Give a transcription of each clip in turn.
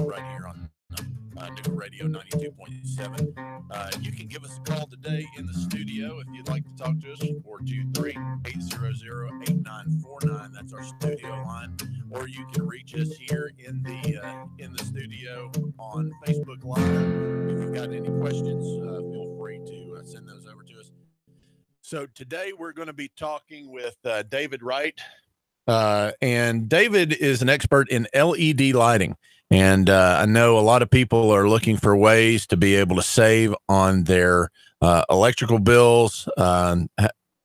right here on New Radio 92.7. You can give us a call today in the studio if you'd like to talk to us, 423-800-8949. That's our studio line. Or you can reach us here in the studio on Facebook Live. If you've got any questions, feel free to send those over to us. So today we're going to be talking with David Wright. And David is an expert in LED lighting. And I know a lot of people are looking for ways to be able to save on their electrical bills,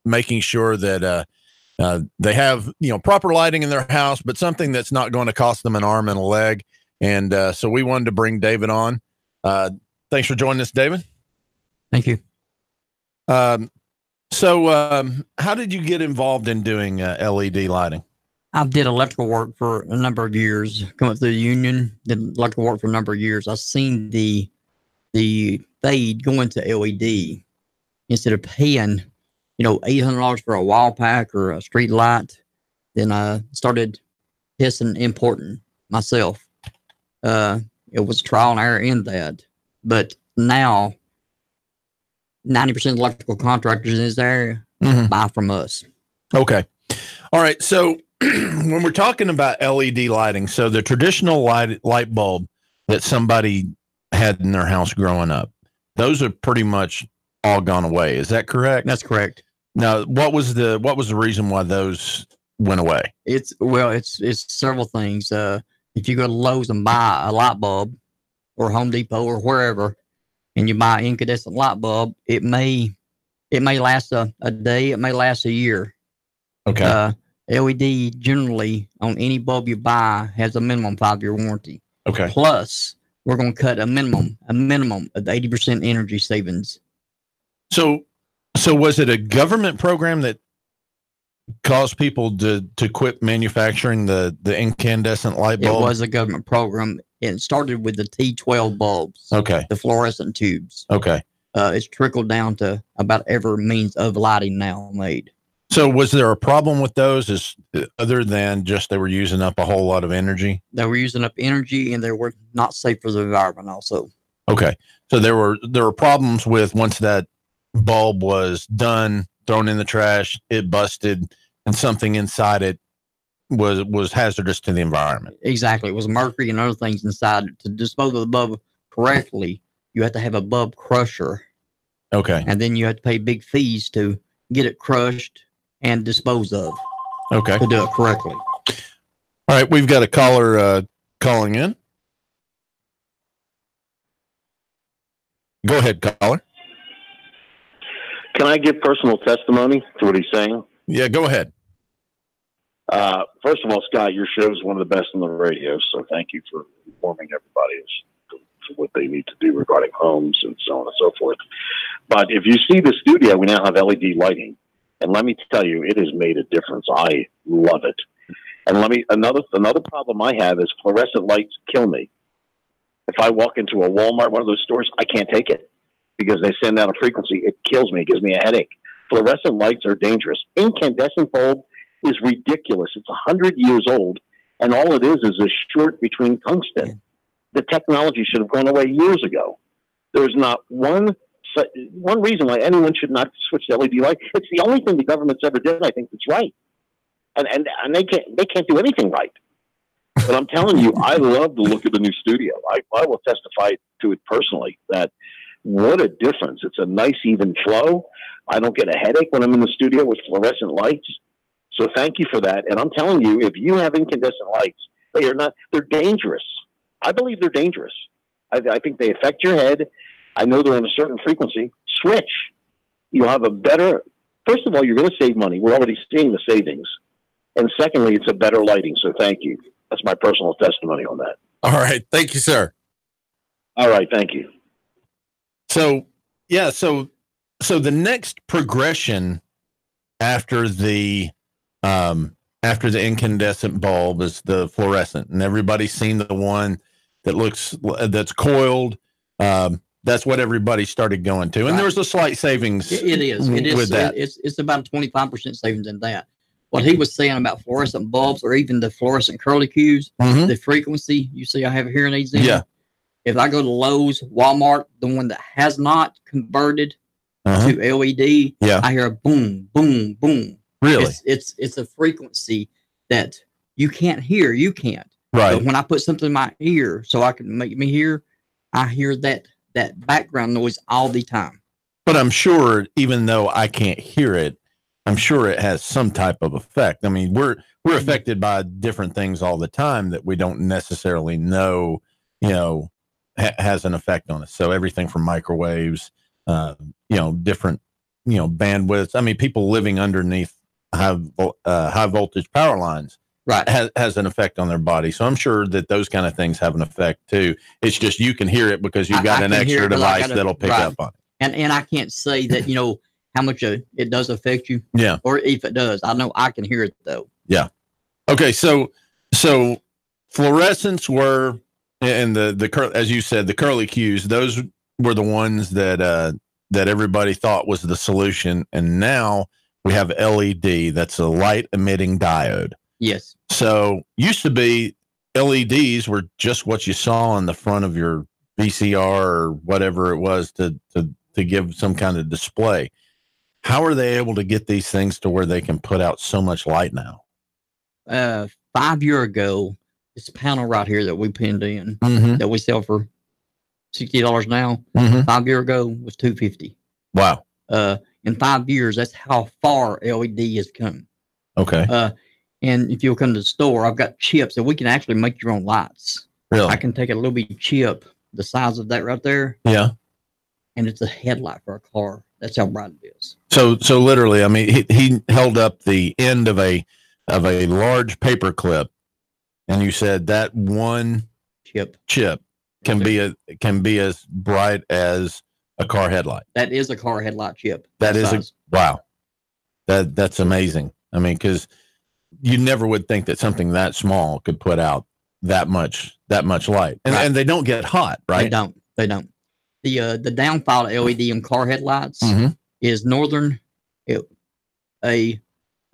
making sure that they have, proper lighting in their house, but something that's not going to cost them an arm and a leg. And so we wanted to bring David on. Thanks for joining us, David. Thank you. So how did you get involved in doing LED lighting? I did electrical work for a number of years. Coming through the union, did electrical work for a number of years. I've seen the fade going to LED instead of paying, $800 for a wall pack or a street light. Then I started testing importing myself. It was trial and error in that, but now 90% of electrical contractors in this area buy from us. Okay. All right. So when we're talking about LED lighting, so the traditional light bulb that somebody had in their house growing up, those are pretty much all gone away. Is that correct? That's correct. Now, what was the reason why those went away? It's several things. If you go to Lowe's and buy a light bulb, or Home Depot or wherever, and you buy an incandescent light bulb, it may last a day, it may last a year. Okay. LED generally on any bulb you buy has a minimum 5-year warranty. Okay. Plus, we're going to cut a minimum of 80% energy savings. So was it a government program that caused people to quit manufacturing the incandescent light bulb? It was a government program. It started with the T12 bulbs. Okay. The fluorescent tubes. Okay. It's trickled down to about every means of lighting now made. So was there a problem with those other than just they were using up a whole lot of energy? They were using up energy and they were not safe for the environment also. Okay. So there were problems with once that bulb was done, thrown in the trash, it busted, and something inside it was hazardous to the environment. Exactly. It was mercury and other things inside it. To dispose of the bulb correctly, you have to have a bulb crusher. Okay. And then you have to pay big fees to get it crushed and dispose of. Okay. To do it correctly. All right. We've got a caller calling in. Go ahead, caller. Can I give personal testimony to what he's saying? Yeah, go ahead. First of all, Scott, your show is one of the best on the radio, so thank you for informing everybody as to what they need to do regarding homes and so on and so forth. But if you see the studio, we now have LED lighting. And let me tell you, it has made a difference. I love it. And another problem I have is fluorescent lights kill me. If I walk into a Walmart, one of those stores, I can't take it because they send out a frequency. It kills me. It gives me a headache. Fluorescent lights are dangerous. Incandescent bulb is ridiculous. It's 100 years old, and all it is a short between tungsten. The technology should have gone away years ago. There's not one reason why anyone should not switch to LED light. It's the only thing the government's ever done, I think, that's right. And they can't do anything right. But I'm telling you, I love the look of the new studio. I will testify to it personally that what a difference. It's a nice, even flow. I don't get a headache when I'm in the studio with fluorescent lights. So thank you for that. And I'm telling you, if you have incandescent lights, they're dangerous. I believe they're dangerous. I think they affect your head. I know they're on a certain frequency. Switch. You'll have first of all, you're going to save money. We're already seeing the savings. And secondly, it's a better lighting. So thank you. That's my personal testimony on that. All right. Thank you, sir. All right. Thank you. So, yeah. So the next progression after the incandescent bulb is the fluorescent, and everybody's seen the one that's coiled. That's what everybody started going to, and there was a slight savings. It is. With that. It's about 25% savings in that. what he was saying about fluorescent bulbs or even the fluorescent curly cues, the frequency, you see I have hearing aids in. Yeah. If I go to Lowe's, Walmart, the one that has not converted to LED, I hear a boom, boom, boom. Really? It's a frequency that you can't hear. You can't. Right. But when I put something in my ear so I can make me hear, I hear that background noise all the time. But I'm sure, even though I can't hear it, I'm sure it has some type of effect. I mean, we're affected by different things all the time that we don't necessarily know, has an effect on us. So everything from microwaves, different, bandwidths. I mean, people living underneath high voltage power lines, right, has an effect on their body. So I'm sure that those kind of things have an effect too. It's just you can hear it because you've got an extra device that'll pick up on it. And I can't say that, how much it does affect you. Yeah. Or if it does, I know I can hear it though. Yeah. Okay. So fluorescents were, and as you said, the curly cues, those were the ones that everybody thought was the solution. And now we have LED. That's a light emitting diode. Yes. So used to be LEDs were just what you saw on the front of your VCR or whatever it was to give some kind of display. How are they able to get these things to where they can put out so much light now? 5 years ago, this panel right here that we pinned in that we sell for $60 now, 5 years ago was $250. Wow. In 5 years, that's how far LED has come. Okay. And if you'll come to the store, I've got chips that we can actually make your own lights. Really? I can take a little bitty chip, the size of that right there. Yeah. And it's a headlight for a car. That's how bright it is. So literally, I mean, he held up the end of a large paper clip, and you said that one chip can be as bright as a car headlight. That is a car headlight chip. Wow. That's amazing. I mean, because you never would think that something that small could put out that much light, and they don't get hot, right? They don't. The downfall of LED on car headlights is a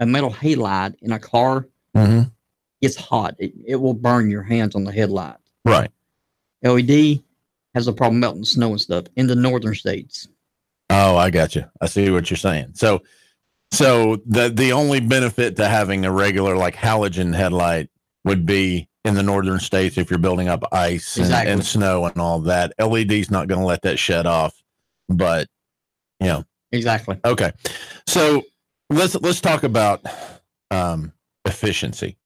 metal halide in a car gets hot. It will burn your hands on the headlight. Right. LED has a problem melting snow and stuff in the northern states. Oh, I got you. I see what you're saying. So the only benefit to having a regular like halogen headlight would be in the northern states if you're building up ice and snow and all that. LED's not going to let that shut off, but exactly. Okay, so let's talk about efficiency.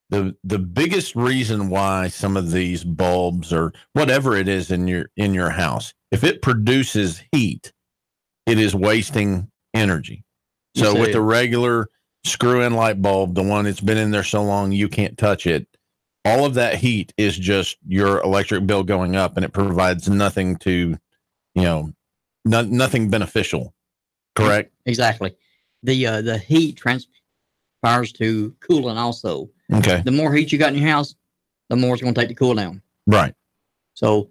The biggest reason why some of these bulbs or whatever it is in your house, if it produces heat, it is wasting energy. So with the regular screw-in light bulb, the one that's been in there so long you can't touch it, all of that heat is just your electric bill going up, and it provides nothing to, nothing beneficial. Correct? Exactly. The heat transpires to cooling also. Okay. The more heat you got in your house, the more it's going to take to cool down. Right. So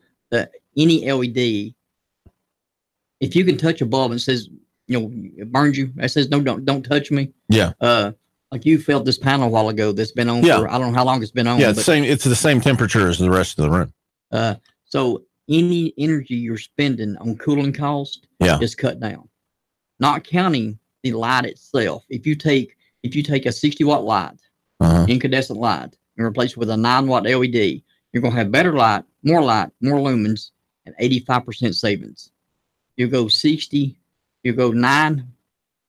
any LED, if you can touch a bulb and it says, it burns you, it says, no, don't touch me. Yeah. Like you felt this panel a while ago that's been on for, I don't know how long it's been on. Yeah, it's the same temperature as the rest of the room. So any energy you're spending on cooling cost is cut down. Not counting the light itself. If you take a 60 watt light, incandescent light, and replace it with a 9 watt LED, you're going to have better light, more lumens, and 85% savings. You go 9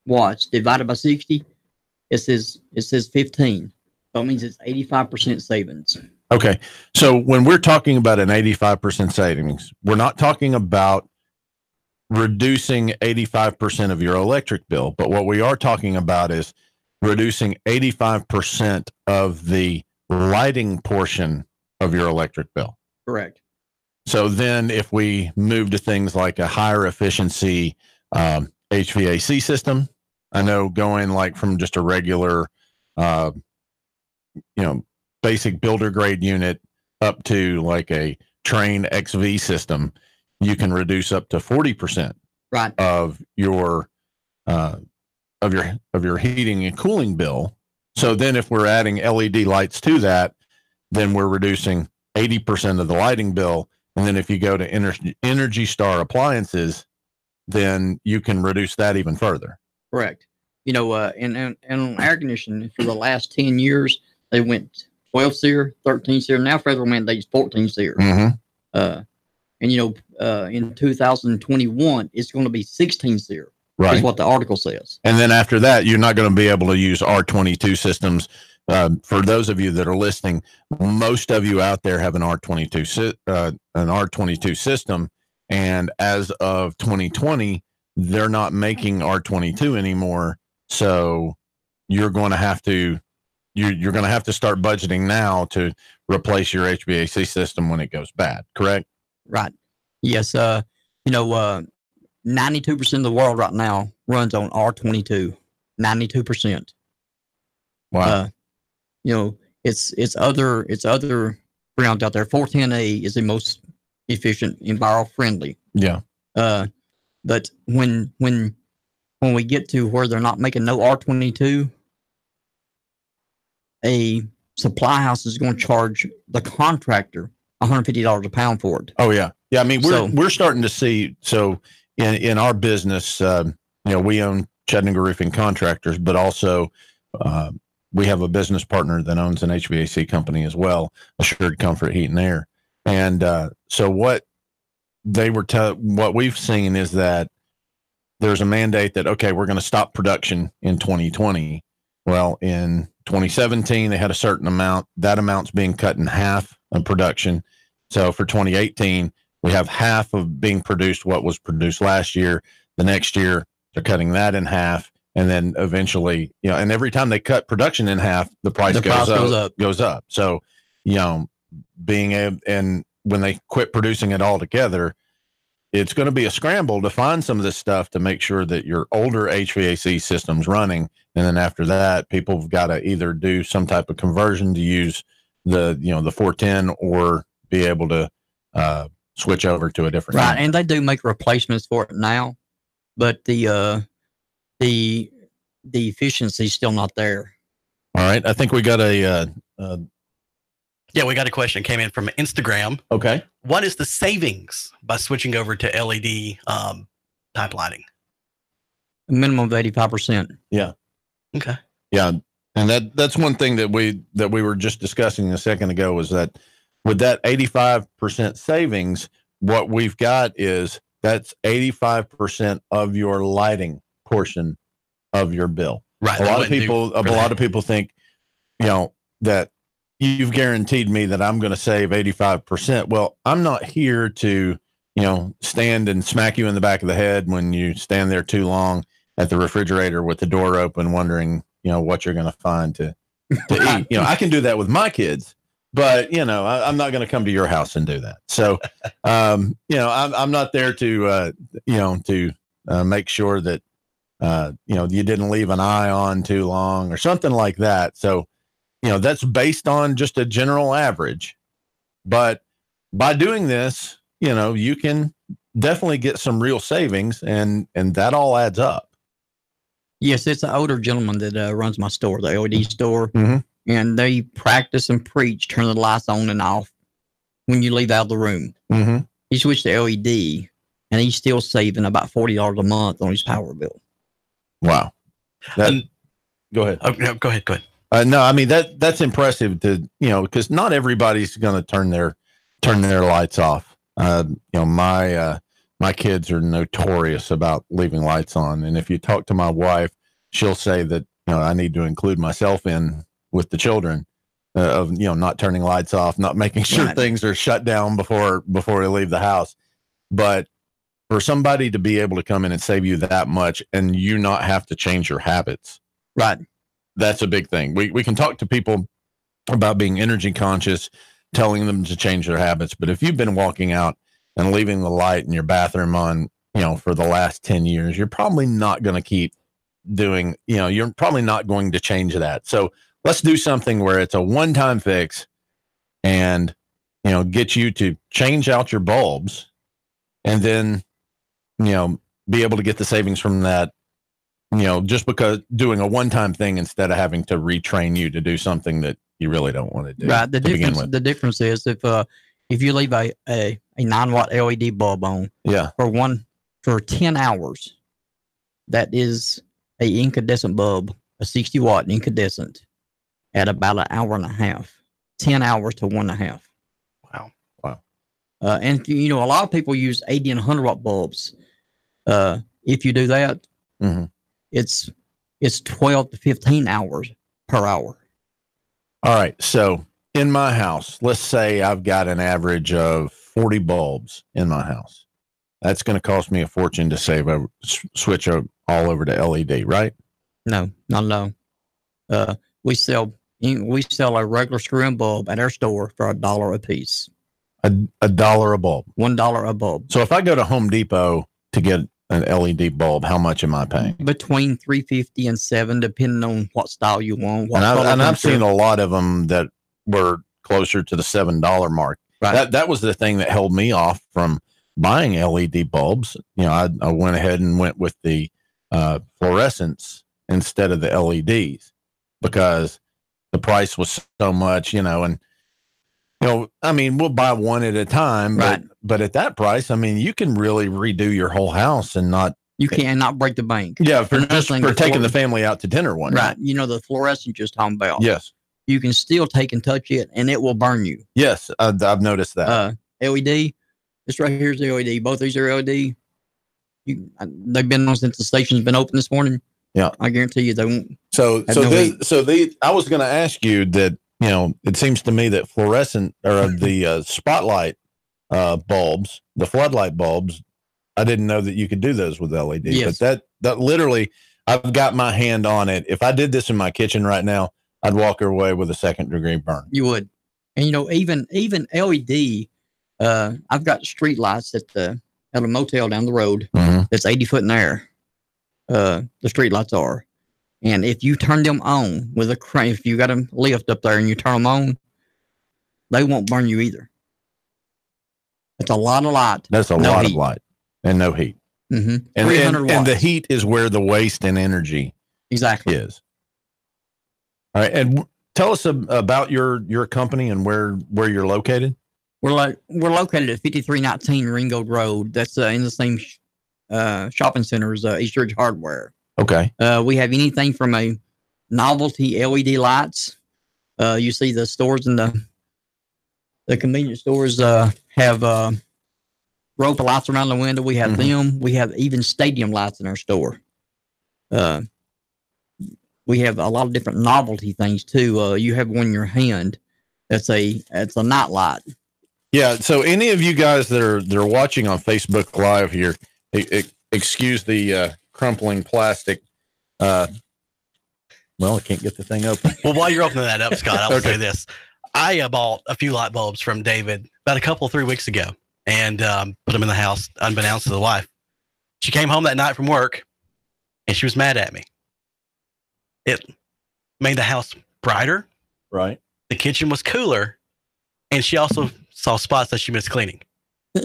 watts divided by 60, it says 15. So it means it's 85% savings. Okay. So when we're talking about an 85% savings, we're not talking about reducing 85% of your electric bill, but what we are talking about is reducing 85% of the lighting portion of your electric bill. Correct. So then if we move to things like a higher efficiency HVAC system, I know going like from just a regular, basic builder grade unit up to like a Train XV system, you can reduce up to 40% of your heating and cooling bill So then if we're adding LED lights to that, then we're reducing 80% of the lighting bill. And then if you go to Energy Star appliances, then you can reduce that even further. Correct. You know, and air conditioning for the last 10 years, they went 12 SEER, 13 SEER. Now federal mandates 14 SEER. And, you know, in 2021, it's going to be 16 SEER. Right. Is what the article says. And then after that, you're not going to be able to use R22 systems. For those of you that are listening, most of you out there have an R22 system. And as of 2020, they're not making R22 anymore. So you're going to have to you're going to have to start budgeting now to replace your HVAC system when it goes bad. Correct? Right. Yes. You know, 92% of the world right now runs on R22. 92%. Wow. You know, it's other brands out there. 410A is the most efficient, enviro friendly. Yeah. But when we get to where they're not making no R22, a supply house is going to charge the contractor $150 a pound for it. Oh yeah. Yeah. I mean, we're starting to see, so in our business, you know, we own Chattanooga Roofing Contractors, but also we have a business partner that owns an HVAC company as well, Assured Comfort Heat and Air. And so what we've seen is that there's a mandate that, okay, we're going to stop production in 2020. Well, in 2017, they had a certain amount. That amount's being cut in half of production. So for 2018, we have half of being produced what was produced last year. The next year, they're cutting that in half. And then eventually, you know, and every time they cut production in half, the price goes up. So, you know, and when they quit producing it all together, it's going to be a scramble to find some of this stuff to make sure that your older HVAC system's running. And then after that, people have got to either do some type of conversion to use the 410 or be able to switch over to a different unit. And they do make replacements for it now, but the efficiency is still not there. All right. I think we got we got a question came in from Instagram. Okay. What is the savings by switching over to LED type lighting? A minimum of 85%. Yeah. Okay. Yeah. And that's one thing that we were just discussing a second ago, was that with that 85% savings, what we've got is that's 85% of your lighting portion of your bill. Right. A lot of people think, you know, that you've guaranteed me that I'm going to save 85%. Well, I'm not here to, you know, stand and smack you in the back of the head when you stand there too long at the refrigerator with the door open, wondering, you know, what you're going to find to eat. You know, I can do that with my kids, but, you know, I'm not going to come to your house and do that. So, you know, I'm not there to, make sure that, you know, you didn't leave an eye on too long or something like that. So, you know, that's based on just a general average. But by doing this, you know, you can definitely get some real savings, and that all adds up. Yes, it's an older gentleman that runs my store, the LED store. Mm-hmm. And they practice and preach turning the lights on and off when you leave out of the room. Mm-hmm. He switched to LED, and he's still saving about $40 a month on his power bill. Wow. Go ahead. Oh, no, go ahead. No, I mean, that's impressive to, you know, because not everybody's going to turn their lights off. You know, my kids are notorious about leaving lights on. And if you talk to my wife, she'll say that, you know, I need to include myself in with the children of, you know, not turning lights off, not making sure things are shut down before we leave the house. But for somebody to be able to come in and save you that much and you not have to change your habits. Right. That's a big thing. We can talk to people about being energy conscious, telling them to change their habits. But if you've been walking out and leaving the light in your bathroom on, you know, for the last 10 years, you're probably not going to keep doing, you know, you're probably not going to change that. So let's do something where it's a one-time fix and, you know, get you to change out your bulbs and then, you know, be able to get the savings from that just because doing a one-time thing instead of having to retrain you to do something that you really don't want to do. Right. The difference is if you leave a 9-watt LED bulb on for 10 hours, that is a incandescent bulb, a 60-watt incandescent at about an hour and a half, 10 hours to 1.5. Wow. And a lot of people use 80 and 100-watt bulbs. If you do that, it's 12 to 15 hours per hour. All right. So in my house, let's say I've got an average of 40 bulbs in my house. That's going to cost me a fortune to switch all over to LED, right? No, not at all. We sell a regular screw-in bulb at our store for $1 a piece. $1 a bulb. $1 a bulb. So if I go to Home Depot to get an LED bulb, how much am I paying? Between $3.50 and $7, depending on what style you want. I've seen a lot of them that were closer to the $7 mark. Right. That was the thing that held me off from buying LED bulbs. I went ahead and went with the fluorescents instead of the LEDs because the price was so much, and we'll buy one at a time, right? But at that price, you can really redo your whole house and not break the bank. Yeah, for taking the family out to dinner one right. night. The fluorescent you're talking about. Yes, you can still take and touch it, and it will burn you. Yes, I've noticed that. LED. This right here is the LED. Both these are LED. They've been on since the station's been open this morning. Yeah, I guarantee you they won't. I was going to ask you that. It seems to me that fluorescent or the spotlight bulbs, the floodlight bulbs, I didn't know that you could do those with LED. Yes. But that literally, I've got my hand on it. If I did this in my kitchen right now, I'd walk away with a 2nd-degree burn. You would, and even LED. I've got street lights at a motel down the road that's 80 foot in the air. The street lights are. And if you turn them on with a crane, if you got a lift up there and you turn them on, they won't burn you either. It's a lot of light. That's a lot of light and no heat. Mm-hmm. And the heat is where the waste and energy exactly is. All right. And tell us about your company and where you're located. We're located at 5319 Ringgold Road. That's in the same shopping center as East Ridge Hardware. Okay. We have anything from a novelty LED lights. You see the stores and the convenience stores have rope lights around the window. We have them. We have even stadium lights in our store. We have a lot of different novelty things too. You have one in your hand. It's a night light. Yeah. So any of you guys that are watching on Facebook Live here, excuse the crumpling plastic. Well, I can't get the thing open. Well, while you're opening that up, Scott, I will say this. I bought a few light bulbs from David about 3 weeks ago and put them in the house unbeknownst to the wife. She came home that night from work and she was mad at me. It made the house brighter. Right. The kitchen was cooler. And she also saw spots that she missed cleaning.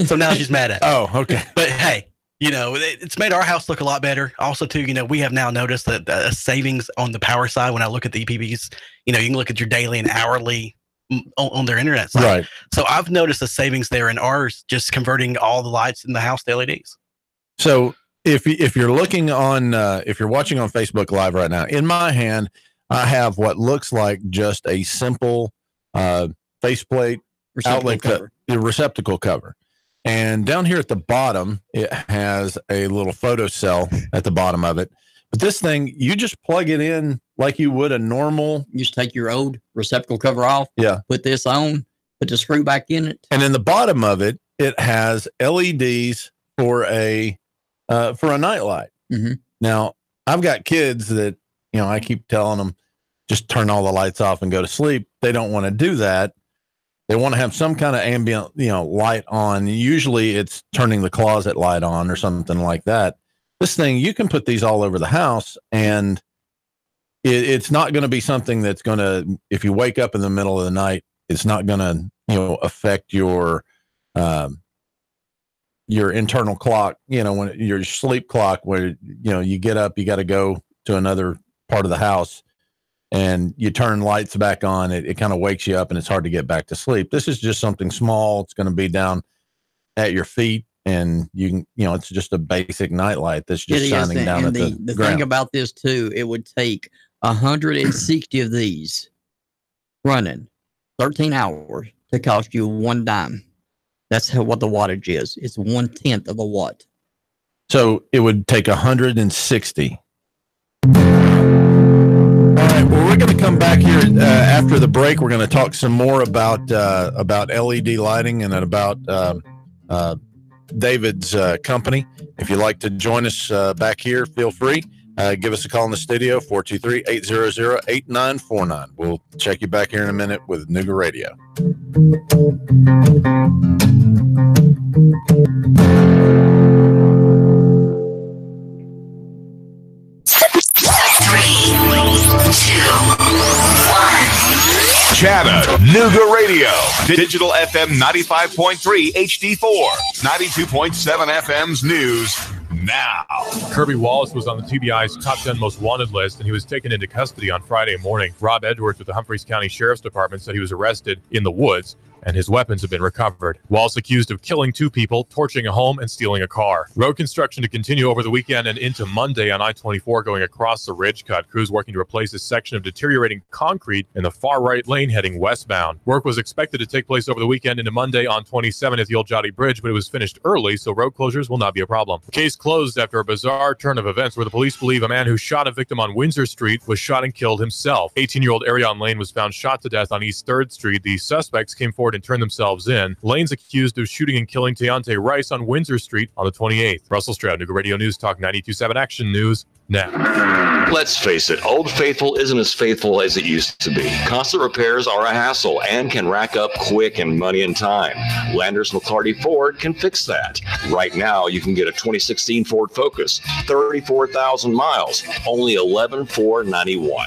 So now she's mad at me. Oh, okay. But hey, it's made our house look a lot better. Also, too, we have now noticed that a savings on the power side. When I look at the EPBs, you can look at your daily and hourly on their internet side. Right. So I've noticed a savings there in ours, just converting all the lights in the house to LEDs. So if you're looking on, if you're watching on Facebook Live right now, in my hand, I have what looks like just a simple faceplate outlet cover, receptacle cover. And down here at the bottom, it has a little photo cell at the bottom of it. But this thing, you just plug it in like you would a normal. You just take your old receptacle cover off. Yeah. Put this on, put the screw back in it. And in the bottom of it, it has LEDs for a nightlight. Mm-hmm. Now, I've got kids that, I keep telling them, just turn all the lights off and go to sleep. They don't want to do that. They want to have some kind of ambient, light on. Usually it's turning the closet light on or something like that. This thing, you can put these all over the house, and it's not going to be something that's going to, if you wake up in the middle of the night, it's not going to, affect your your internal clock, when your sleep clock, where, you get up, you got to go to another part of the house and you turn lights back on. It kind of wakes you up and it's hard to get back to sleep. This is just something small. It's going to be down at your feet, and you can, it's just a basic night light that's just shining down at the the ground. thing about this too, it would take 160 of these running 13 hours to cost you $1 dime. That's what the wattage is. It's 1/10 of a watt. So it would take 160. All right. Well, we're going to come back here after the break. We're going to talk some more about LED lighting and about David's company. If you'd like to join us back here, feel free. Give us a call in the studio, 423-800-8949. We'll check you back here in a minute with Nuga Radio. Chattanooga Radio. Digital FM 95.3 HD4. 92.7 FM's news now. Kirby Wallace was on the TBI's top 10 most wanted list, and he was taken into custody on Friday morning. Rob Edwards with the Humphreys County Sheriff's Department said he was arrested in the woods, and his weapons have been recovered. Wallace accused of killing 2 people, torching a home, and stealing a car. Road construction to continue over the weekend and into Monday on I-24 going across the ridge cut. Crews working to replace a section of deteriorating concrete in the far right lane heading westbound. Work was expected to take place over the weekend into Monday on 27 at the Old Jotty Bridge, but it was finished early, so road closures will not be a problem. Case closed after a bizarre turn of events where the police believe a man who shot a victim on Windsor Street was shot and killed himself. 18-year-old Arion Lane was found shot to death on East 3rd Street. The suspects came forward and turned themselves in. Lane's accused of shooting and killing Deontay Rice on Windsor Street on the 28th. Russell Stroud, Nuga Radio News Talk 92.7 Action News now. Let's face it, Old Faithful isn't as faithful as it used to be. Constant repairs are a hassle and can rack up quick and money and time. Landers McClarty Ford can fix that. Right now, you can get a 2016 Ford Focus, 34,000 miles, only $11,491.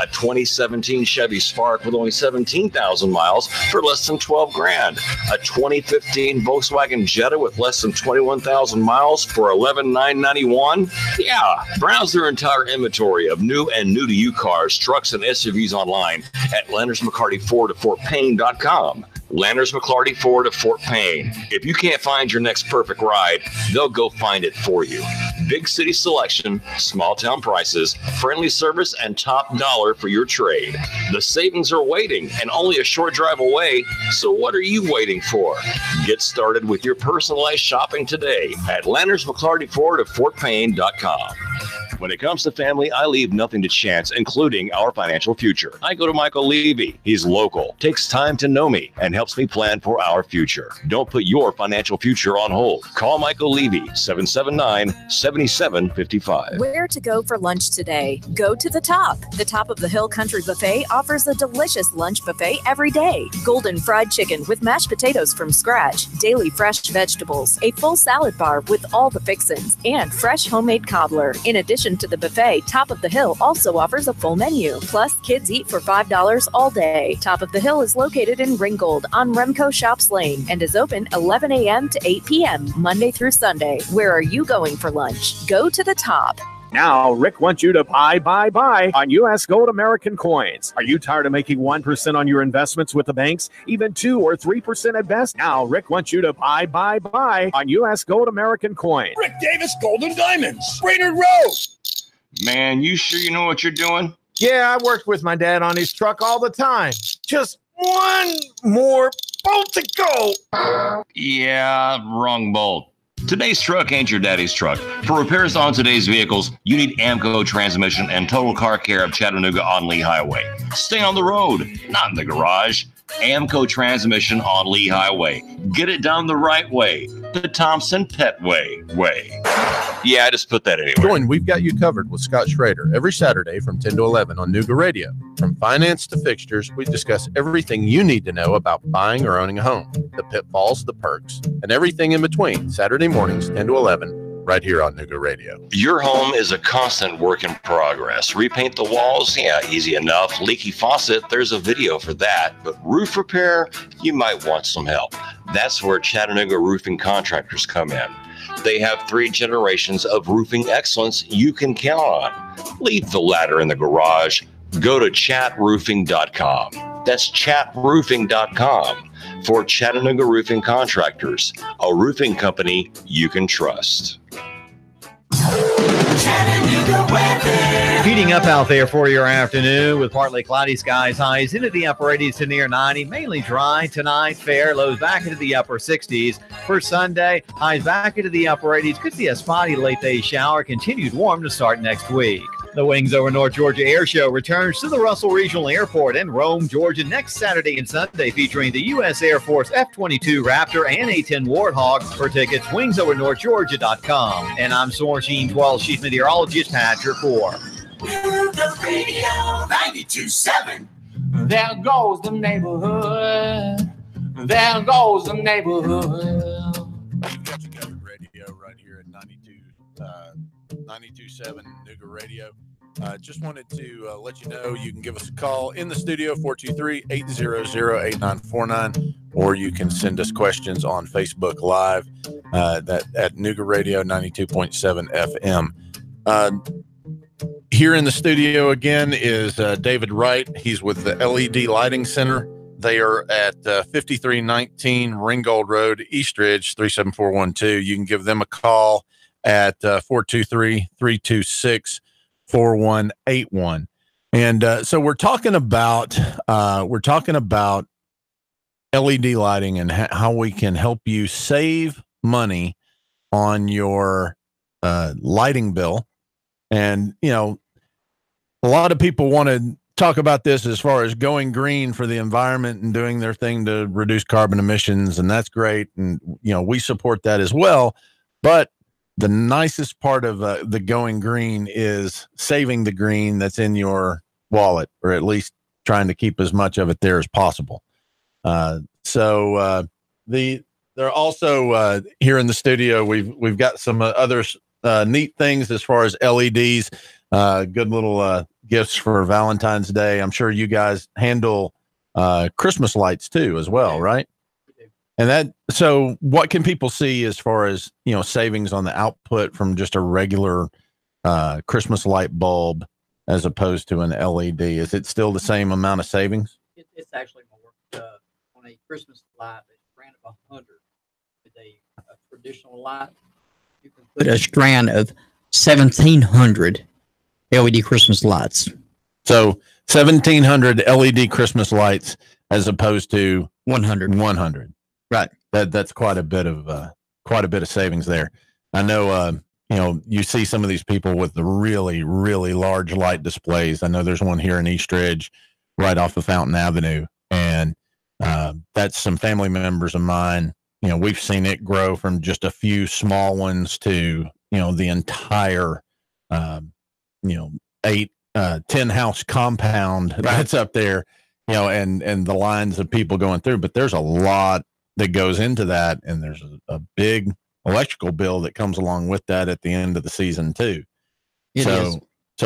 A 2017 Chevy Spark with only 17,000 miles for less than $12,000. A 2015 Volkswagen Jetta with less than 21,000 miles for $11,991. Yeah, browse their entire inventory of new and new-to-you cars, trucks, and SUVs online at Landers McCarty Ford of FortPayne.com. Landers McClarty Ford of Fort Payne. If you can't find your next perfect ride, they'll go find it for you. Big city selection, small town prices, friendly service, and top dollar for your trade. The savings are waiting and only a short drive away, so what are you waiting for? Get started with your personalized shopping today at Landers McClarty Ford of FortPayne.com. When it comes to family, I leave nothing to chance, including our financial future. I go to Michael Levy. He's local, takes time to know me, and helps me plan for our future. Don't put your financial future on hold. Call Michael Levy, 779-7755. Where to go for lunch today? Go to the Top. The Top of the Hill Country Buffet offers a delicious lunch buffet every day. Golden fried chicken with mashed potatoes from scratch, daily fresh vegetables, a full salad bar with all the fixins, and fresh homemade cobbler. In addition to the buffet, Top of the Hill also offers a full menu. Plus, kids eat for $5 all day. Top of the Hill is located in Ringgold on Remco Shops Lane and is open 11 a.m. to 8 p.m. Monday through Sunday. Where are you going for lunch? Go to the Top. Now, Rick wants you to buy on U.S. Gold American coins. Are you tired of making 1% on your investments with the banks, even 2 or 3% at best? Now, Rick wants you to buy on U.S. Gold American coins. Rick Davis Gold and Diamonds, Brainerd Road. Man, you sure you know what you're doing? Yeah, I worked with my dad on his truck all the time. Just one more bolt to go. Yeah, wrong bolt. Today's truck ain't your daddy's truck. For repairs on today's vehicles, you need Amco Transmission and Total Car Care of Chattanooga on Lee Highway. Stay on the road, not in the garage. Amco Transmission on Lee Highway. Get it done the right way. The Thompson Pet way. Yeah, I just put that anywhere. Join We've Got You Covered with Scott Schrader every Saturday from 10 to 11 on Nuga Radio. From finance to fixtures, we discuss everything you need to know about buying or owning a home, the pitfalls, the perks, and everything in between. Saturday mornings, 10 to 11, right here on Nuga Radio. Your home is a constant work in progress. Repaint the walls? Yeah, easy enough. Leaky faucet? There's a video for that. But roof repair? You might want some help. That's where Chattanooga Roofing Contractors come in. They have 3 generations of roofing excellence you can count on. Leave the ladder in the garage. Go to chatroofing.com. That's chatroofing.com for Chattanooga Roofing Contractors, a roofing company you can trust. Heating up out there for your afternoon with partly cloudy skies, highs into the upper 80s to near 90. Mainly dry tonight, fair, lows back into the upper 60s. For Sunday, highs back into the upper 80s. Could see a spotty late day shower. Continued warm to start next week. The Wings Over North Georgia Air Show returns to the Russell Regional Airport in Rome, Georgia next Saturday and Sunday, featuring the U.S. Air Force F-22 Raptor and A-10 Warthog. For tickets, wingsovernorthgeorgia.com. And I'm Soren Sheen 12 Chief Meteorologist Patrick Moore. The radio 92.7. There goes the neighborhood. There goes the neighborhood. You've got you covered radio right here at 92.7 Nuga Radio. Just wanted to let you know you can give us a call in the studio, 423-800-8949, or you can send us questions on Facebook Live at Nuga Radio 92.7 FM. Here in the studio again is David Wright. He's with the LED Lighting Center. They are at 5319 Ringgold Road, Eastridge, 37412. You can give them a call at 423-326-4181. And so we're talking about LED lighting and how we can help you save money on your lighting bill. And, you know, a lot of people want to talk about this as far as going green for the environment and doing their thing to reduce carbon emissions. And that's great. And, you know, we support that as well. But the nicest part of the going green is saving the green that's in your wallet, or at least trying to keep as much of it there as possible. They're also here in the studio. We've got some other neat things as far as LEDs, good little gifts for Valentine's Day. I'm sure you guys handle Christmas lights too, as well, right? And so what can people see as far as, you know, savings on the output from just a regular Christmas light bulb as opposed to an LED? Is it still the same amount of savings? It's actually more. On a Christmas light, a strand of 100 with a traditional light, you can put a strand of 1,700 LED Christmas lights. So 1,700 LED Christmas lights as opposed to 100. 100. Right. That's quite a bit of savings there. I know, you know, you see some of these people with the really, really large light displays. I know there's one here in Eastridge right off of Fountain Avenue. And that's some family members of mine. You know, we've seen it grow from just a few small ones to, you know, the entire, 10 house compound that's up there, you know, and the lines of people going through. But there's a lot that goes into that. And there's a big electrical bill that comes along with that at the end of the season too. So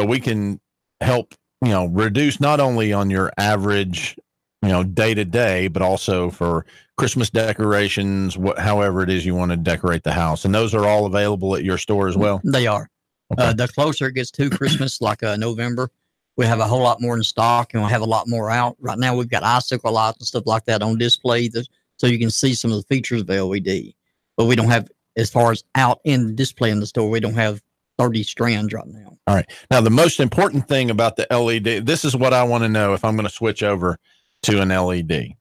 we can help, you know, reduce not only on your average, you know, day to day, but also for Christmas decorations, however it is you want to decorate the house. And those are all available at your store as well. They are. Okay. The closer it gets to Christmas, like November, we have a whole lot more in stock, and we'll have a lot more out. Right now, we've got icicle lights and stuff like that on display, so you can see some of the features of LED. But we don't have, as far as out in display in the store, we don't have 30 strands right now. All right. Now, the most important thing about the LED, this is what I want to know if I'm going to switch over to an LED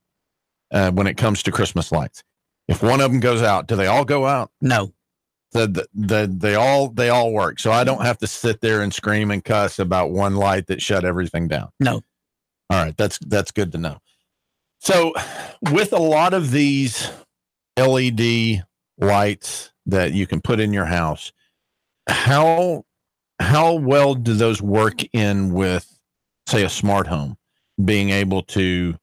when it comes to Christmas lights. If one of them goes out, do they all go out? No. They all work. So I don't have to sit there and scream and cuss about one light that shut everything down. No. All right. That's good to know. So with a lot of these LED lights that you can put in your house, how well do those work in with, say, a smart home, being able to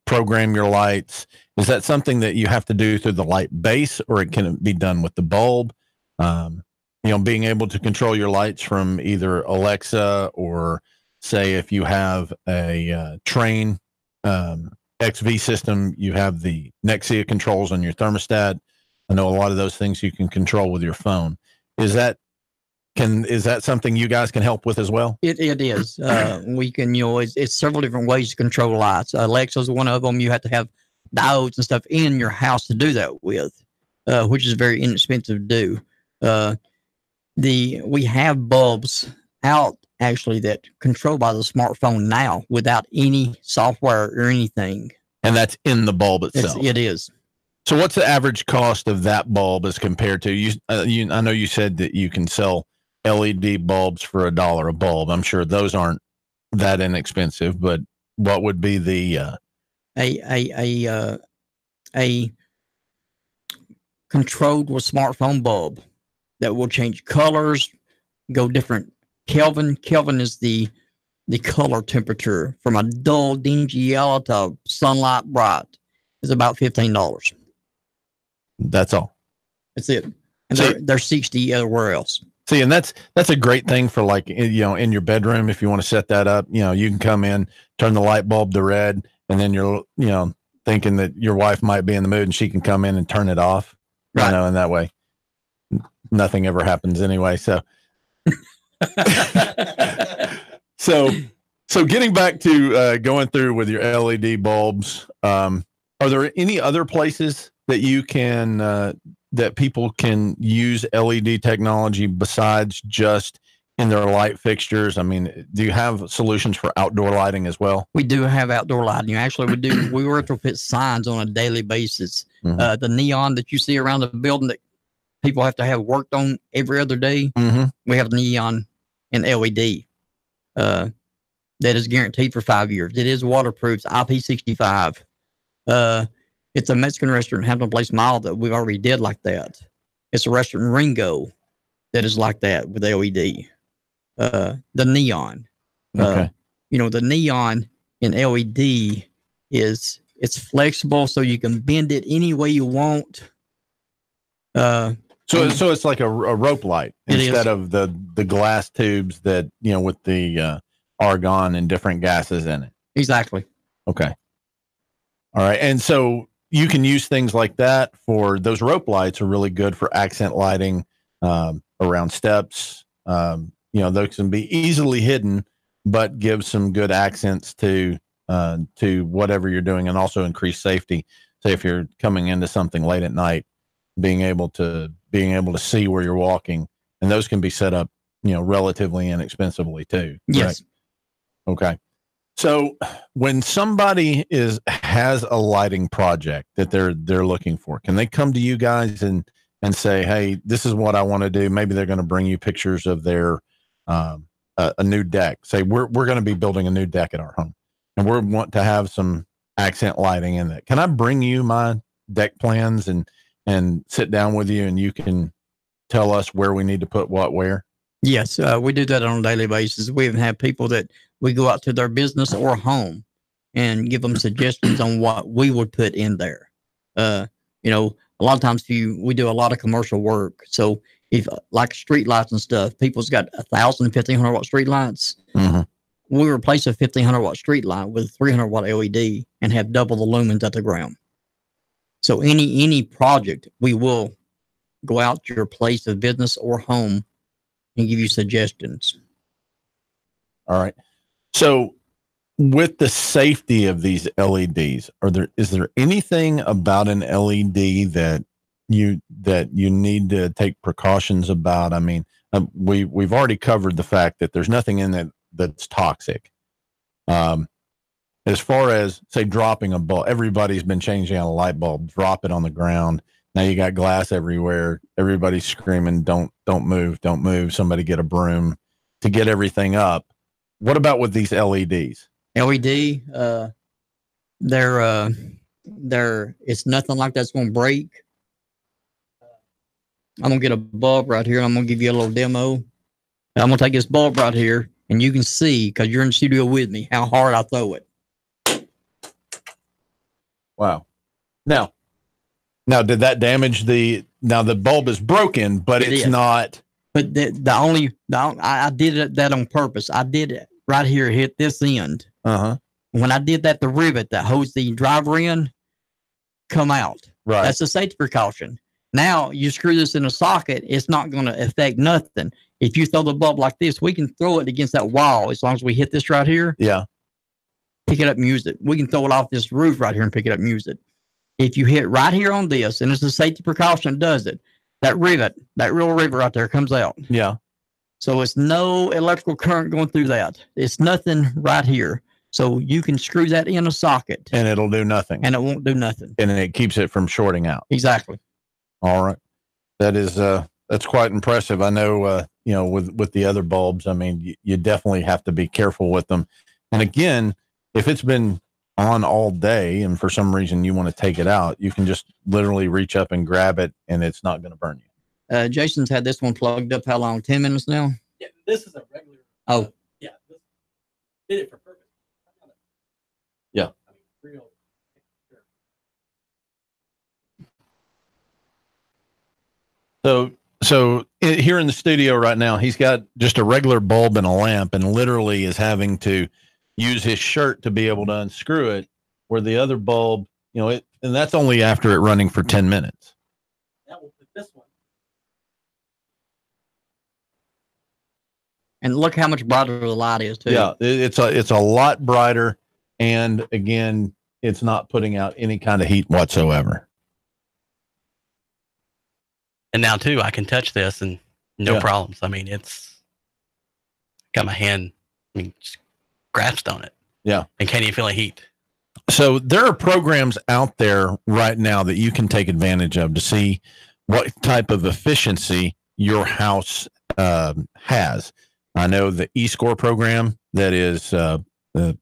program your lights? Is that something that you have to do through the light base, or it can be done with the bulb? Being able to control your lights from either Alexa, or say if you have a train XV system. You have the Nexia controls on your thermostat. I know a lot of those things you can control with your phone. Is that something you guys can help with as well? It is. We can, it's several different ways to control lights. Alexa's one of them. You have to have diodes and stuff in your house to do that with, which is very inexpensive to do. We have bulbs out actually that control by the smartphone now without any software or anything. And that's in the bulb itself. It is. So what's the average cost of that bulb as compared to you? I know you said that you can sell LED bulbs for $1 a bulb. I'm sure those aren't that inexpensive, but what would be the a controlled with smartphone bulb that will change colors, go different Kelvin. Kelvin is the color temperature from a dull, dingy yellow to sunlight bright. Is about $15. That's all. That's it. And they're $60 everywhere else. See, and that's a great thing for, like, in your bedroom. If you want to set that up, you can come in, turn the light bulb to red, and then you're, thinking that your wife might be in the mood and she can come in and turn it off. Right. And that way nothing ever happens anyway. So, so getting back to going through with your LED bulbs, are there any other places that you can that people can use LED technology besides just in their light fixtures? I mean, do you have solutions for outdoor lighting as well? We do have outdoor lighting. Actually, we retrofit signs on a daily basis. Mm-hmm. The neon that you see around the building that people have to have worked on every other day, mm-hmm. we have neon and LED that is guaranteed for 5 years. It is waterproof. It's IP65. It's a Mexican restaurant, Hampton Place Mall, that we've already did like that. It's a restaurant Ringo that is like that with LED. The neon, the neon in LED it's flexible, so you can bend it any way you want. So it's like a rope light instead of the glass tubes that, with the argon and different gases in it. Exactly. Okay. All right. And so you can use things like that for those rope lights are really good for accent lighting around steps. Those can be easily hidden, but give some good accents to whatever you're doing, and also increase safety. Say if you're coming into something late at night, being able to see where you're walking, and those can be set up, relatively inexpensively too. Yes. Right? Okay. So when somebody has a lighting project that they're looking for, can they come to you guys and say, hey, this is what I want to do? Maybe they're going to bring you pictures of their a new deck. Say we're going to be building a new deck at our home, and we want to have some accent lighting in that. Can I bring you my deck plans and sit down with you, and you can tell us where we need to put what where? Yes, we do that on a daily basis. We even have people that we go out to their business or home and give them suggestions on what we would put in there. A lot of times we do a lot of commercial work. So if like street lights and stuff, people's got 1,000, 1,500 watt street lights. Mm-hmm. We replace a 1,500 watt street light with a 300 watt LED and have double the lumens at the ground. So any project, we will go out to your place of business or home and give you suggestions. All right. So with the safety of these LEDs, is there anything about an LED that you need to take precautions about? I mean, we've already covered the fact that there's nothing in it that's toxic. As far as, say, dropping a bulb, everybody's been changing out a light bulb, drop it on the ground. Now you got glass everywhere. Everybody's screaming, don't move, don't move. Somebody get a broom to get everything up. What about with these LEDs? LED, it's nothing like that's going to break. I'm going to get a bulb right here, and I'm going to give you a little demo. I'm going to take this bulb right here, and you can see, because you're in the studio with me, how hard I throw it. Wow. Now, did that damage the bulb is broken, but it's not. But I did that on purpose. I did it right here, hit this end. Uh-huh. When I did that, the rivet that holds the driver in come out. Right. That's a safety precaution. Now you screw this in a socket, it's not going to affect nothing. If you throw the bulb like this, we can throw it against that wall as long as we hit this right here. Yeah. Pick it up and use it. We can throw it off this roof right here and pick it up and use it. If you hit right here on this, and it's a safety precaution, does it? That rivet, that real rivet right there comes out. Yeah. So it's no electrical current going through that. It's nothing right here. So you can screw that in a socket. And it'll do nothing. And it won't do nothing. And it keeps it from shorting out. Exactly. All right. That is, that's quite impressive. I know, with the other bulbs, I mean, you definitely have to be careful with them. And again, if it's been on all day and for some reason you want to take it out, you can just literally reach up and grab it and it's not going to burn you. Jason's had this one plugged up how long? 10 minutes now? Yeah, this is a regular. Oh. Yeah. This did it for purpose. Yeah. Real. So here in the studio right now, he's got just a regular bulb and a lamp and literally is having to use his shirt to be able to unscrew it, where the other bulb, and that's only after it running for 10 minutes. That will put this one. And look how much brighter the light is too. Yeah, it's a lot brighter. And again, it's not putting out any kind of heat whatsoever. And now too, I can touch this and no problems. I mean, it's got my hand, just grasped on it. Yeah. And can't even feel the heat. So there are programs out there right now that you can take advantage of to see what type of efficiency your house has. I know the eScore program that is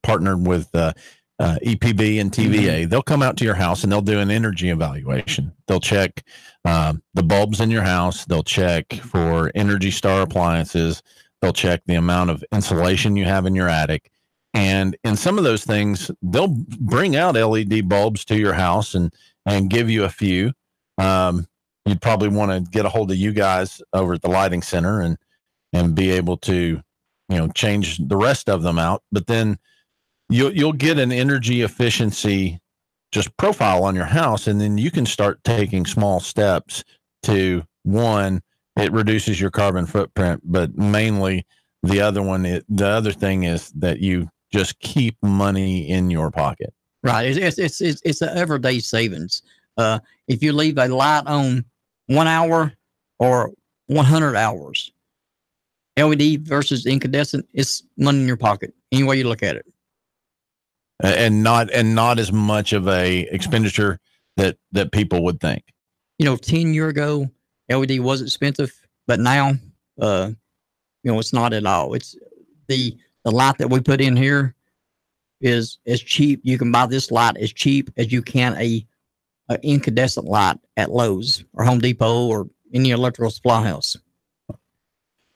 partnered with EPB and TVA. They'll come out to your house and they'll do an energy evaluation. They'll check the bulbs in your house. They'll check for Energy Star appliances. They'll check the amount of insulation you have in your attic. And in some of those things, they'll bring out LED bulbs to your house and give you a few. You'd probably want to get a hold of you guys over at the lighting center and be able to, change the rest of them out. But then you'll get an energy efficiency just profile on your house, and then you can start taking small steps to, one, it reduces your carbon footprint, but mainly the other thing is that you just keep money in your pocket. Right. It's an everyday savings. If you leave a light on 1 hour or 100 hours, LED versus incandescent, it's money in your pocket. Any way you look at it. And not as much of a expenditure that people would think. 10 years ago, LED was expensive, but now, it's not at all. It's the light that we put in here is as cheap. You can buy this light as cheap as you can a incandescent light at Lowe's or Home Depot or any electrical supply house.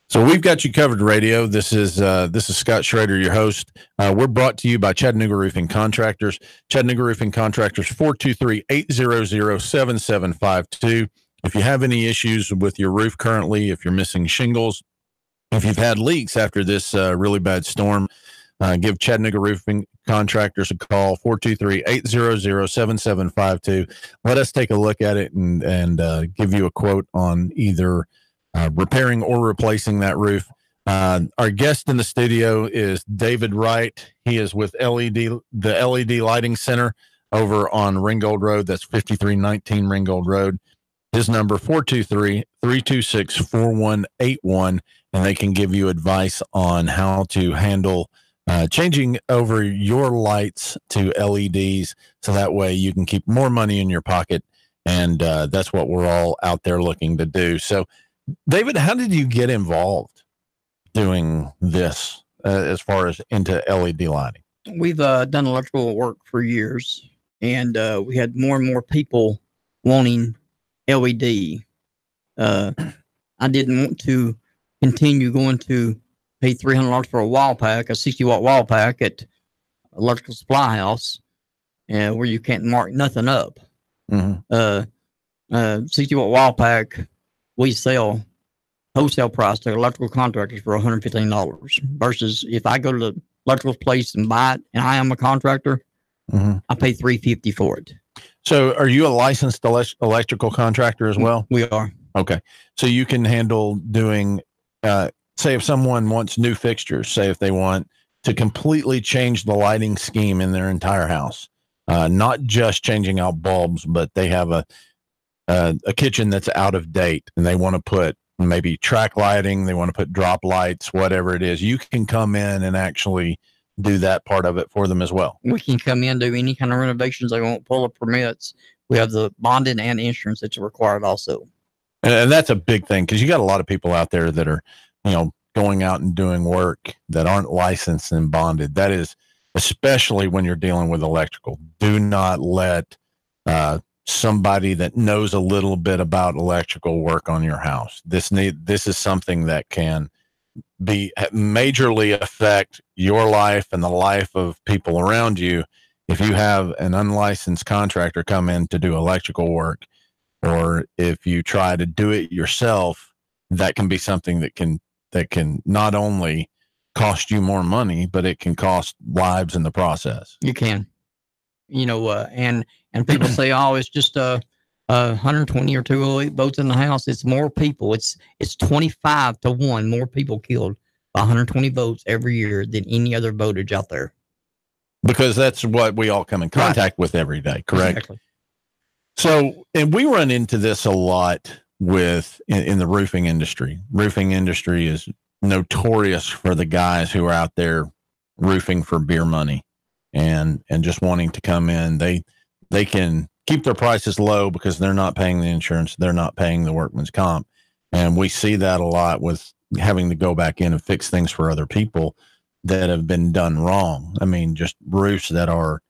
So we've got you covered, radio. This is Scott Schrader, your host. We're brought to you by Chattanooga Roofing Contractors. Chattanooga Roofing Contractors, 423-800-7752. If you have any issues with your roof currently, if you're missing shingles, if you've had leaks after this really bad storm, give Chattanooga Roofing Contractors a call, 423-800-7752. Let us take a look at it and give you a quote on either repairing or replacing that roof. Our guest in the studio is David Wright. He is with the LED Lighting Center over on Ringgold Road. That's 5319 Ringgold Road. His number, 423-326-4181, and they can give you advice on how to handle changing over your lights to LEDs, so that way you can keep more money in your pocket, and that's what we're all out there looking to do. So, David, how did you get involved doing this as far as into LED lighting? We've done electrical work for years, and we had more and more people wanting LED. I didn't want to continue going to pay $300 for a wall pack, a 60-watt wall pack at electrical supply house, where you can't mark nothing up. 60-watt wall pack, we sell wholesale price to electrical contractors for $115 versus if I go to electrical place and buy it, and I am a contractor, I pay $350 for it. So are you a licensed electrical contractor as well? We are. Okay. So you can handle doing, say if someone wants new fixtures, say if they want to completely change the lighting scheme in their entire house, not just changing out bulbs, but they have a kitchen that's out of date and they want to put maybe track lighting, they want to put drop lights, whatever it is, you can come in and actually do that part of it for them as well. We can come in, do any kind of renovations they want, pull up permits. We have the bonding and insurance that's required also. And that's a big thing because you got a lot of people out there that are, going out and doing work that aren't licensed and bonded. That is, especially when you're dealing with electrical. Do not let somebody that knows a little bit about electrical work on your house. This is something that can majorly affect your life and the life of people around you. If you have an unlicensed contractor come in to do electrical work, or if you try to do it yourself, that can be something that can not only cost you more money, but it can cost lives in the process. You can, and people say, oh, it's just 120 or 208 votes in the House. It's more people. It's 25 to 1 more people killed by 120 votes every year than any other votage out there. Because that's what we all come in contact with every day, correct? Exactly. So, and we run into this a lot in the roofing industry. Roofing industry is notorious for the guys who are out there roofing for beer money and just wanting to come in. They can keep their prices low because they're not paying the insurance, they're not paying the workman's comp. And we see that a lot with having to go back in and fix things for other people that have been done wrong. I mean, just roofs that are,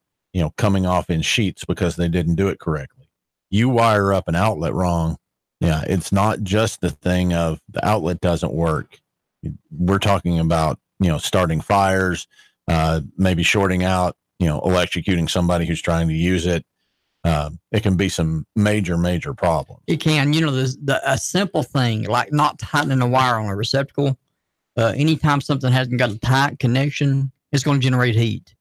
coming off in sheets because they didn't do it correctly. You wire up an outlet wrong. Yeah, it's not just the thing of the outlet doesn't work. We're talking about, starting fires, maybe shorting out, electrocuting somebody who's trying to use it. It can be some major, major problems. It can, a simple thing like not tightening a wire on a receptacle. Anytime something hasn't got a tight connection, it's going to generate heat.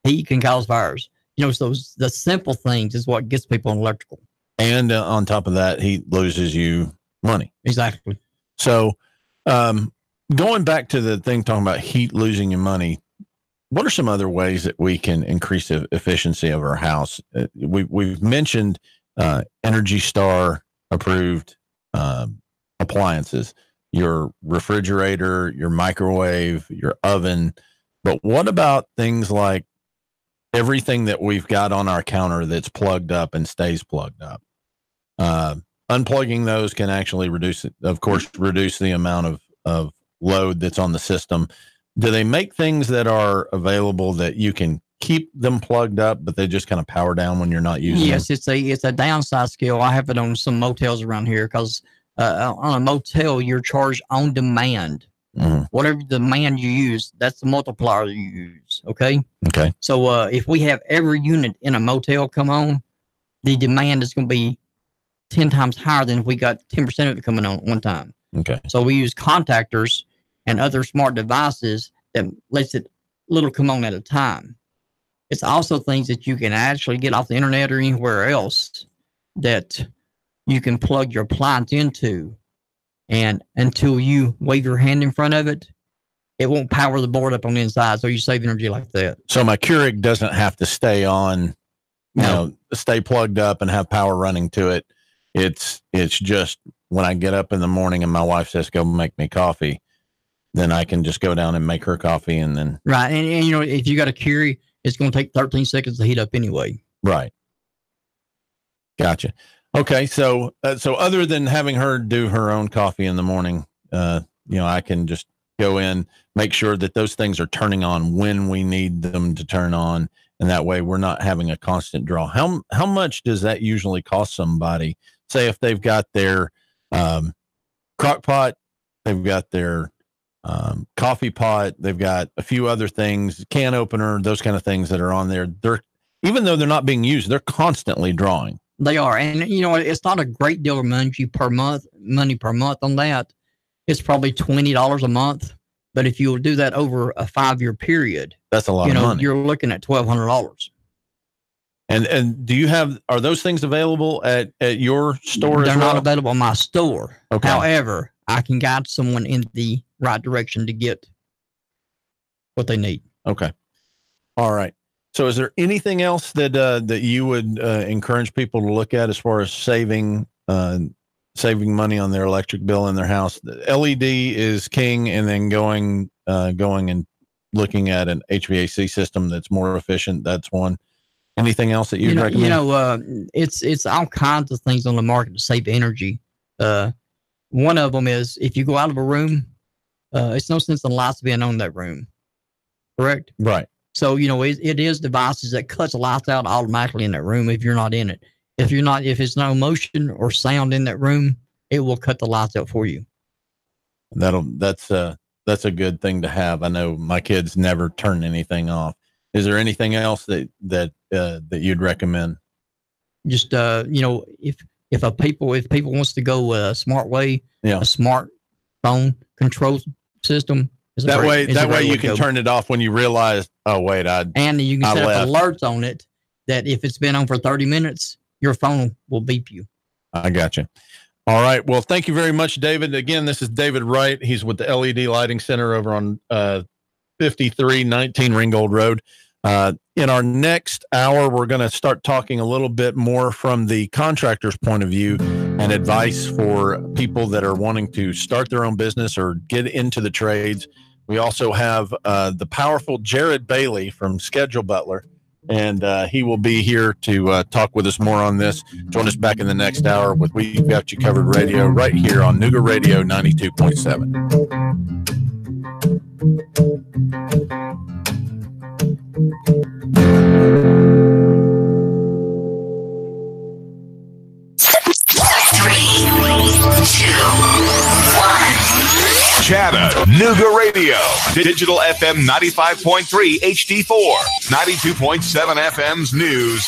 Heat can cause fires. So the simple things is what gets people in electrical. And on top of that, heat loses you money. Exactly. So going back to the thing talking about heat losing you money, what are some other ways that we can increase the efficiency of our house? We've mentioned Energy Star approved appliances, your refrigerator, your microwave, your oven. But what about things like everything that we've got on our counter that's plugged up and stays plugged up? Unplugging those can actually reduce the amount of load that's on the system. Do they make things that are available that you can keep them plugged up, but they just kind of power down when you're not using them? Yes, it's a downside scale. I have it on some motels around here because on a motel, you're charged on demand. Mm-hmm. Whatever demand you use, that's the multiplier you use. Okay. Okay. So if we have every unit in a motel come on, the demand is going to be 10 times higher than if we got 10% of it coming on at one time. Okay. So we use contactors and other smart devices that lets it little come on at a time. It's also things that you can actually get off the internet or anywhere else that you can plug your appliance into. And until you wave your hand in front of it, it won't power the board up on the inside. So you save energy like that. So my Keurig doesn't have to stay on, stay plugged up and have power running to it. It's just when I get up in the morning and my wife says, go make me coffee, then I can just go down and make her coffee. And then. Right. And if you got a Keurig, it's going to take 13 seconds to heat up anyway. Right. Gotcha. Okay. So other than having her do her own coffee in the morning, I can just go in, make sure that those things are turning on when we need them to turn on. And that way we're not having a constant draw. How much does that usually cost somebody? Say if they've got their crock pot, they've got their coffee pot, they've got a few other things, can opener, those kind of things that are on there. Even though they're not being used, they're constantly drawing. They are. And, it's not a great deal of money per month on that. It's probably $20 a month But if you do that over a 5-year period, that's a lot of money. You're looking at $1,200. And are those things available at your store? They're not available in my store. Okay. However, I can guide someone in the right direction to get what they need. Okay. All right. So is there anything else that you would encourage people to look at as far as saving money on their electric bill in their house? The LED is king, and then going and looking at an HVAC system that's more efficient. That's one. Anything else that you'd recommend? It's all kinds of things on the market to save energy. One of them is if you go out of a room, it's no sense in lights being on in that room. Correct? Right. So, it is devices that cuts the lights out automatically in that room if you're not in it. If it's no motion or sound in that room, it will cut the lights out for you. That's a good thing to have. I know my kids never turn anything off. Is there anything else that you'd recommend? Just if people wants to go a smart way, a smartphone control system. That way you can turn it off when you realize, oh wait, and you can set up alerts on it that if it's been on for 30 minutes, your phone will beep you. I got you. All right. Well, thank you very much, David. Again, this is David Wright. He's with the LED Lighting Center over on 5319 Ringgold Road. In our next hour, we're going to start talking a little bit more from the contractor's point of view and advice for people that are wanting to start their own business or get into the trades. We also have the powerful Jared Bailey from Schedule Butler, and he will be here to talk with us more on this. Join us back in the next hour with We've Got You Covered Radio right here on Nuga Radio 92.7. Chattanooga Radio, Digital FM 95.3 HD4, 92.7 FM's news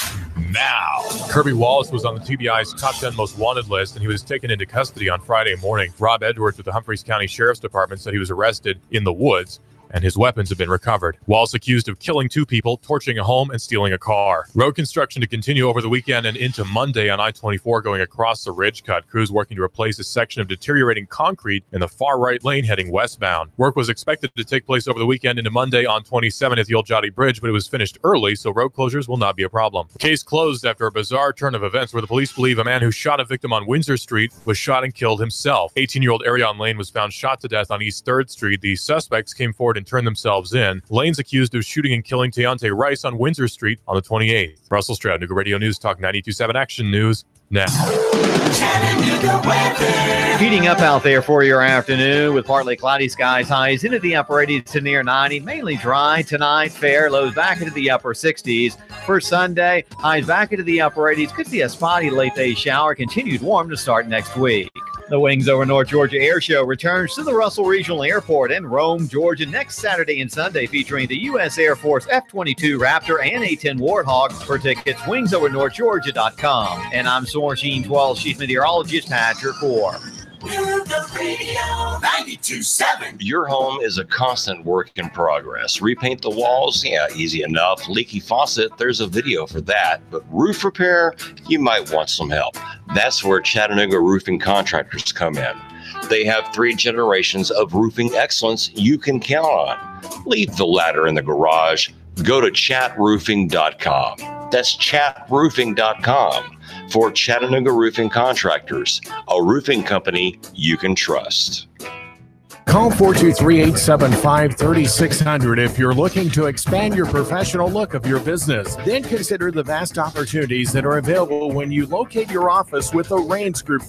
now. Kirby Wallace was on the TBI's top 10 most wanted list, and he was taken into custody on Friday morning. Rob Edwards with the Humphreys County Sheriff's Department said he was arrested in the woods, and his weapons have been recovered. Wallace accused of killing 2 people, torching a home, and stealing a car. Road construction to continue over the weekend and into Monday on I-24 going across the ridge cut. Crews working to replace a section of deteriorating concrete in the far right lane heading westbound. Work was expected to take place over the weekend into Monday on 27 at the Old Jotty Bridge, but it was finished early, so road closures will not be a problem. Case closed after a bizarre turn of events where the police believe a man who shot a victim on Windsor Street was shot and killed himself. 18-year-old Arion Lane was found shot to death on East 3rd Street. The suspects came forward and turned themselves in. Lane's accused of shooting and killing Teonte Rice on Windsor Street on the 28th. Russell Stroud, Nuga Radio News Talk 92.7 Action News now. Heating up out there for your afternoon with partly cloudy skies, highs into the upper 80s to near 90. Mainly dry tonight, fair, lows back into the upper 60s. For Sunday, highs back into the upper 80s. Could see a spotty late day shower. Continued warm to start next week. The Wings Over North Georgia Air Show returns to the Russell Regional Airport in Rome, Georgia next Saturday and Sunday, featuring the U.S. Air Force F-22 Raptor and A-10 Warthog. For tickets, wingsovernorthgeorgia.com. And I'm Sourcine 12 Chief Meteorologist Patrick Orr. Radio 92.7. Your home is a constant work in progress. Repaint the walls? Yeah, easy enough. Leaky faucet? There's a video for that. But roof repair? You might want some help. That's where Chattanooga Roofing Contractors come in. They have 3 generations of roofing excellence you can count on. Leave the ladder in the garage. Go to chatroofing.com. That's chatroofing.com. For Chattanooga Roofing Contractors, a roofing company you can trust. Call 423-875-3600 if you're looking to expand your professional look of your business. Then consider the vast opportunities that are available when you locate your office with the Raines Group